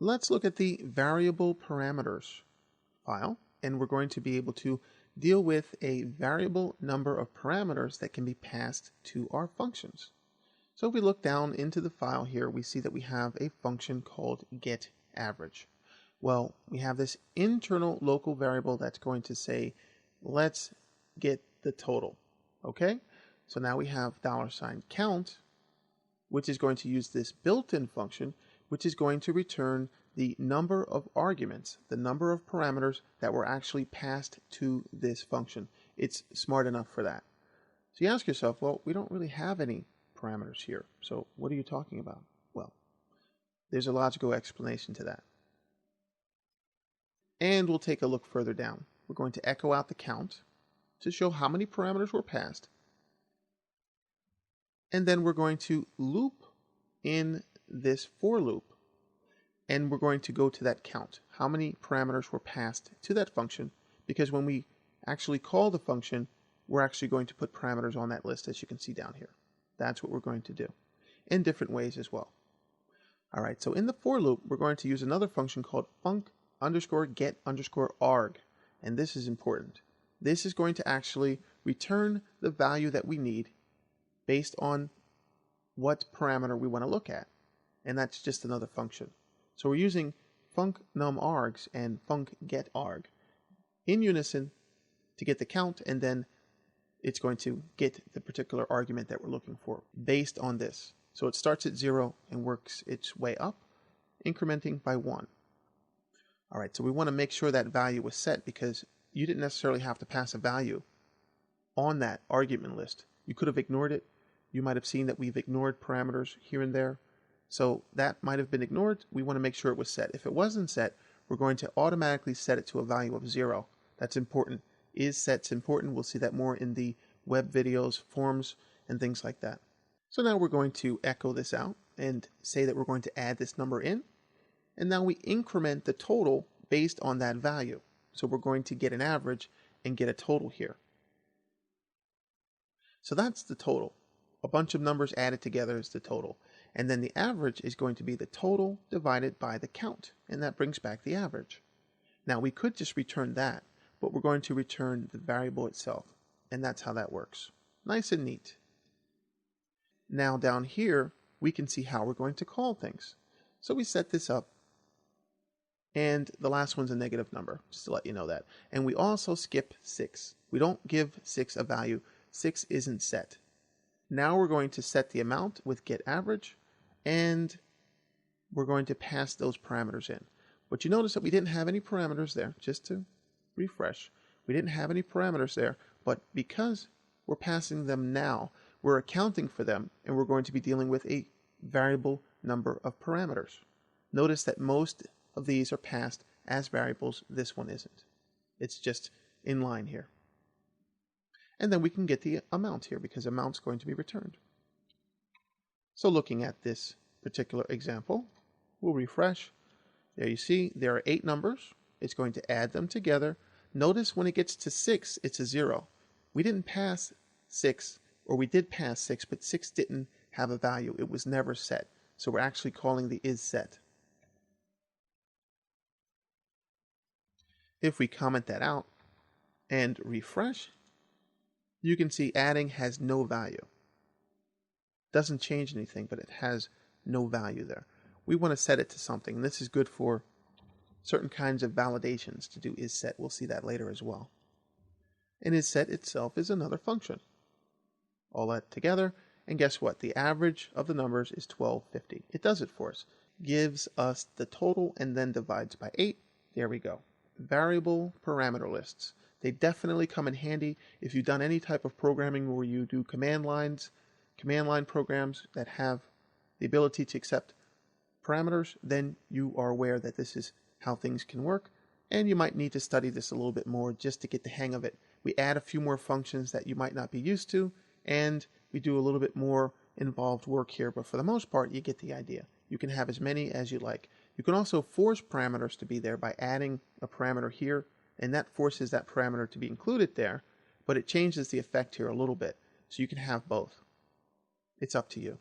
Let's look at the variable parameters file, and we're going to be able to deal with a variable number of parameters that can be passed to our functions. So if we look down into the file here, we see that we have a function called getAverage. Well, we have this internal local variable that's going to say, let's get the total. Okay, so now we have $count, which is going to use this built-in function, which is going to return the number of arguments, the number of parameters that were actually passed to this function. It's smart enough for that. So you ask yourself, well, we don't really have any parameters here, so what are you talking about? Well, there's a logical explanation to that. And we'll take a look further down. We're going to echo out the count to show how many parameters were passed. And then we're going to loop in this for loop. And we're going to go to that count. How many parameters were passed to that function? Because when we actually call the function, we're actually going to put parameters on that list, as you can see down here. That's what we're going to do in different ways as well. All right, so in the for loop, we're going to use another function called func_get_arg. And this is important. This is going to actually return the value that we need based on what parameter we want to look at. And that's just another function. So we're using funcnumargs and funcgetarg in unison to get the count, and then it's going to get the particular argument that we're looking for based on this. So it starts at 0 and works its way up, incrementing by 1. All right, so we want to make sure that value was set, because you didn't necessarily have to pass a value on that argument list. You could have ignored it. You might have seen that we've ignored parameters here and there. So that might have been ignored. We want to make sure it was set. If it wasn't set, we're going to automatically set it to a value of 0. That's important. Is set's important. We'll see that more in the web videos, forums, and things like that. So now we're going to echo this out and say that we're going to add this number in. And now we increment the total based on that value. So we're going to get an average and get a total here. So that's the total. A bunch of numbers added together is the total. And then the average is going to be the total divided by the count. And that brings back the average. Now we could just return that, but we're going to return the variable itself. And that's how that works. Nice and neat. Now down here, we can see how we're going to call things. So we set this up. And the last one's a negative number, just to let you know that. And we also skip 6. We don't give 6 a value. 6 isn't set. Now we're going to set the amount with getAverage, and we're going to pass those parameters in. But you notice that we didn't have any parameters there, just to refresh. We didn't have any parameters there, but because we're passing them now, we're accounting for them, and we're going to be dealing with a variable number of parameters. Notice that most of these are passed as variables. This one isn't. It's just in line here. And then we can get the amount here, because amount's going to be returned. So looking at this particular example, we'll refresh. There you see, there are 8 numbers. It's going to add them together. Notice when it gets to 6, it's a 0. We didn't pass 6, or we did pass 6, but 6 didn't have a value. It was never set. So we're actually calling the isSet. If we comment that out and refresh, you can see adding has no value. Doesn't change anything, but it has no value there. We want to set it to something. This is good for certain kinds of validations to do isSet. We'll see that later as well. And isSet itself is another function. All that together, and guess what? The average of the numbers is 1250. It does it for us. Gives us the total and then divides by 8. There we go. Variable parameter lists. They definitely come in handy if you've done any type of programming where you do command line programs that have the ability to accept parameters. Then you are aware that this is how things can work, and you might need to study this a little bit more just to get the hang of it. We add a few more functions that you might not be used to, and we do a little bit more involved work here, but for the most part, you get the idea. You can have as many as you like. You can also force parameters to be there by adding a parameter here, and that forces that parameter to be included there, but it changes the effect here a little bit, so you can have both. It's up to you.